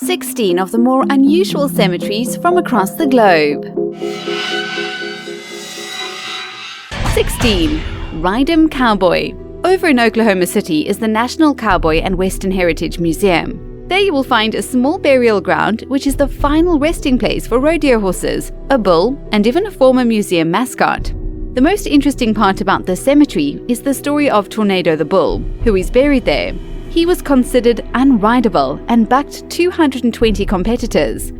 16 of the more unusual cemeteries from across the globe. 16. Rydom Cowboy. Over in Oklahoma City is the National Cowboy and Western Heritage Museum. There you will find a small burial ground, which is the final resting place for rodeo horses, a bull, and even a former museum mascot. The most interesting part about this cemetery is the story of Tornado the Bull, who is buried there. He was considered unrideable and bucked 220 competitors.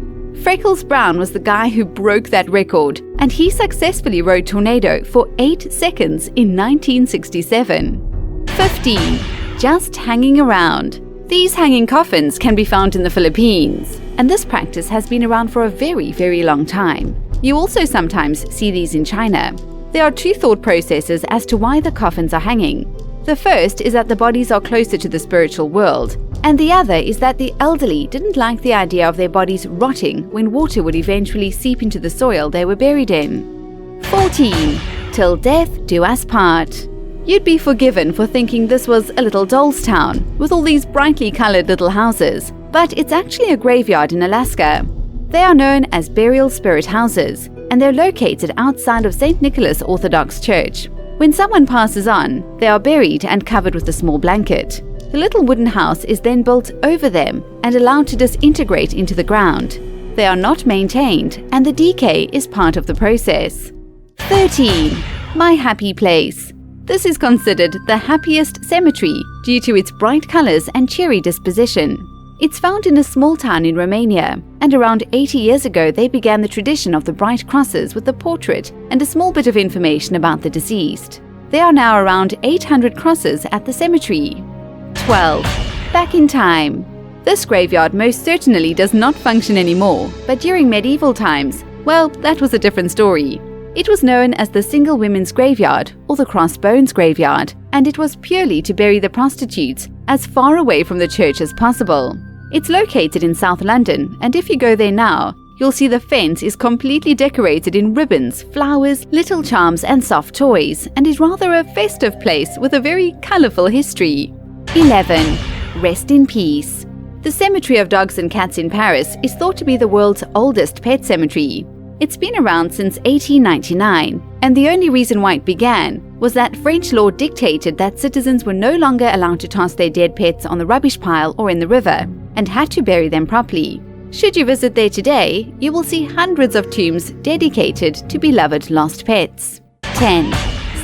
Freckles Brown was the guy who broke that record, and he successfully rode Tornado for 8 seconds in 1967. 15. Just hanging around. These hanging coffins can be found in the Philippines, and this practice has been around for a very, very long time. You also sometimes see these in China. There are two thought processes as to why the coffins are hanging. The first is that the bodies are closer to the spiritual world, and the other is that the elderly didn't like the idea of their bodies rotting when water would eventually seep into the soil they were buried in. 14. Till death do us part. You'd be forgiven for thinking this was a little doll's town with all these brightly colored little houses, but it's actually a graveyard in Alaska. They are known as burial spirit houses, and they're located outside of St. Nicholas Orthodox Church. When someone passes on, they are buried and covered with a small blanket. The little wooden house is then built over them and allowed to disintegrate into the ground. They are not maintained, and the decay is part of the process. 13. My Happy Place. This is considered the happiest cemetery due to its bright colors and cheery disposition. It's found in a small town in Romania, and around 80 years ago they began the tradition of the bright crosses with the portrait and a small bit of information about the deceased. There are now around 800 crosses at the cemetery. 12. Back in time. This graveyard most certainly does not function anymore, but during medieval times, well, that was a different story. It was known as the Single Women's Graveyard or the Crossbones Graveyard, and it was purely to bury the prostitutes as far away from the church as possible. It's located in South London, and if you go there now, you'll see the fence is completely decorated in ribbons, flowers, little charms and soft toys, and is rather a festive place with a very colourful history. 11. Rest in peace. The Cemetery of Dogs and Cats in Paris is thought to be the world's oldest pet cemetery. It's been around since 1899, and the only reason why it began was that French law dictated that citizens were no longer allowed to toss their dead pets on the rubbish pile or in the river, and had to bury them properly. Should you visit there today, you will see hundreds of tombs dedicated to beloved lost pets. 10.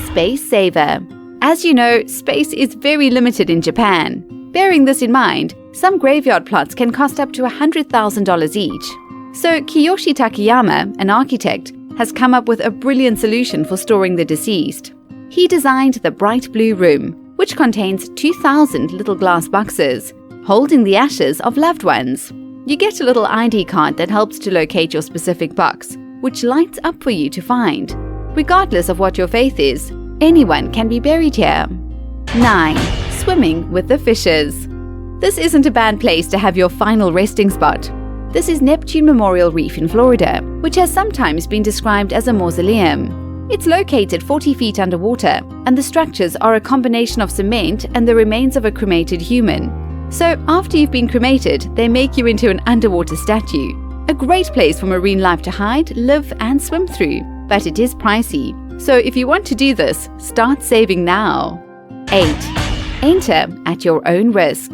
Spacesaver. As you know, space is very limited in Japan. Bearing this in mind, some graveyard plots can cost up to $100,000 each. So Kiyoshi Takeyama, an architect, has come up with a brilliant solution for storing the deceased. He designed the Bright Blue Room, which contains 2,000 little glass boxes, holding the ashes of loved ones. You get a little ID card that helps to locate your specific box, which lights up for you to find. Regardless of what your faith is, anyone can be buried here. 9. Swimming with the fishes. This isn't a bad place to have your final resting spot. This is Neptune Memorial Reef in Florida, which has sometimes been described as a mausoleum. It's located 40 feet underwater, and the structures are a combination of cement and the remains of a cremated human. So after you've been cremated, they make you into an underwater statue. A great place for marine life to hide, live and swim through, but it is pricey. So if you want to do this, start saving now. 8. Enter at your own risk.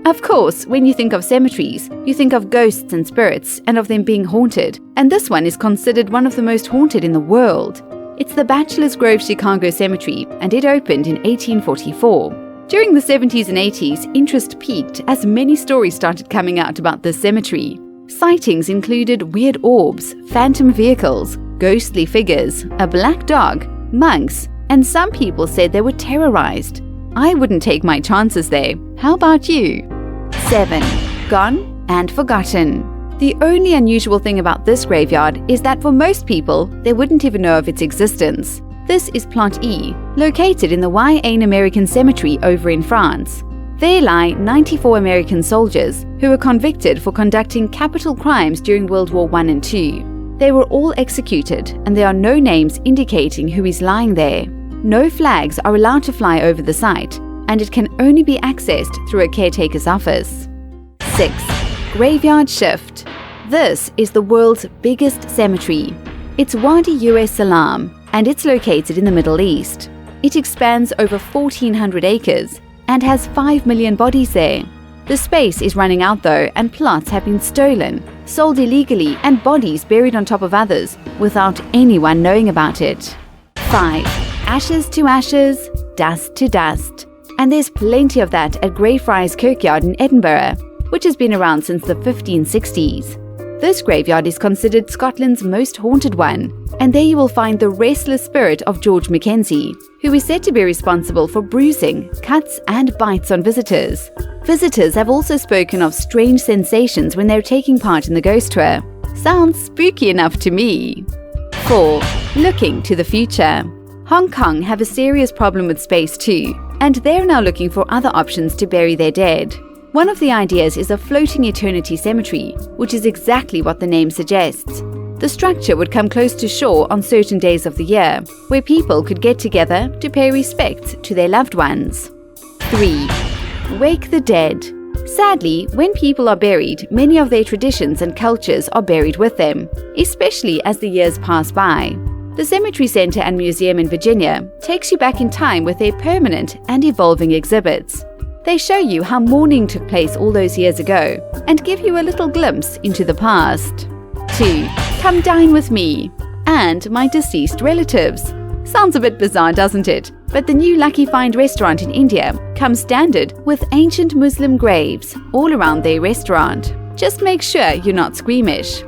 Of course, when you think of cemeteries, you think of ghosts and spirits and of them being haunted, and this one is considered one of the most haunted in the world. It's the Bachelor's Grove Chicago Cemetery, and it opened in 1844. During the 70s and 80s, interest peaked as many stories started coming out about this cemetery. Sightings included weird orbs, phantom vehicles, ghostly figures, a black dog, monks, and some people said they were terrorized. I wouldn't take my chances there. How about you? 7. Gone and forgotten. The only unusual thing about this graveyard is that for most people, they wouldn't even know of its existence. This is Plot E, located in the Wayne American Cemetery over in France. There lie 94 American soldiers who were convicted for conducting capital crimes during World War I and II. They were all executed, and there are no names indicating who is lying there. No flags are allowed to fly over the site, and it can only be accessed through a caretaker's office. 6. Graveyard Shift. This is the world's biggest cemetery. It's Wadi US Salam, and it's located in the Middle East. It expands over 1,400 acres and has 5 million bodies there. The space is running out though, and plots have been stolen, sold illegally, and bodies buried on top of others without anyone knowing about it. 5. Ashes to ashes, dust to dust. And there's plenty of that at Greyfriars Kirkyard in Edinburgh, which has been around since the 1560s. This graveyard is considered Scotland's most haunted one, and there you will find the restless spirit of George Mackenzie, who is said to be responsible for bruising, cuts and bites on visitors. Visitors have also spoken of strange sensations when they're taking part in the ghost tour. Sounds spooky enough to me. 4. Looking to the future. Hong Kong have a serious problem with space too, and they're now looking for other options to bury their dead. One of the ideas is a floating eternity cemetery, which is exactly what the name suggests. The structure would come close to shore on certain days of the year, where people could get together to pay respects to their loved ones. 3. Wake the dead. Sadly, when people are buried, many of their traditions and cultures are buried with them, especially as the years pass by. The Cemetery Center and Museum in Virginia takes you back in time with their permanent and evolving exhibits. They show you how mourning took place all those years ago and give you a little glimpse into the past. 2. Come dine with me and my deceased relatives. Sounds a bit bizarre, doesn't it? But the new Lucky Find restaurant in India comes standard with ancient Muslim graves all around their restaurant. Just make sure you're not squeamish.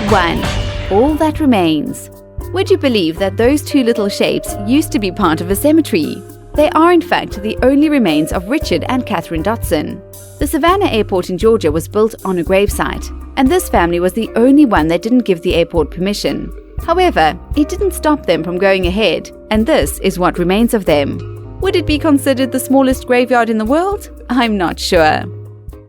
1. All that remains. Would you believe that those two little shapes used to be part of a cemetery? They are in fact the only remains of Richard and Catherine Dotson. The Savannah Airport in Georgia was built on a gravesite, and this family was the only one that didn't give the airport permission. However, it didn't stop them from going ahead, and this is what remains of them. Would it be considered the smallest graveyard in the world? I'm not sure.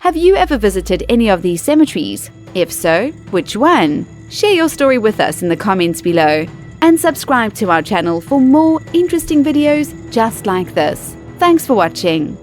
Have you ever visited any of these cemeteries? If so, which one? Share your story with us in the comments below. And subscribe to our channel for more interesting videos just like this. Thanks for watching.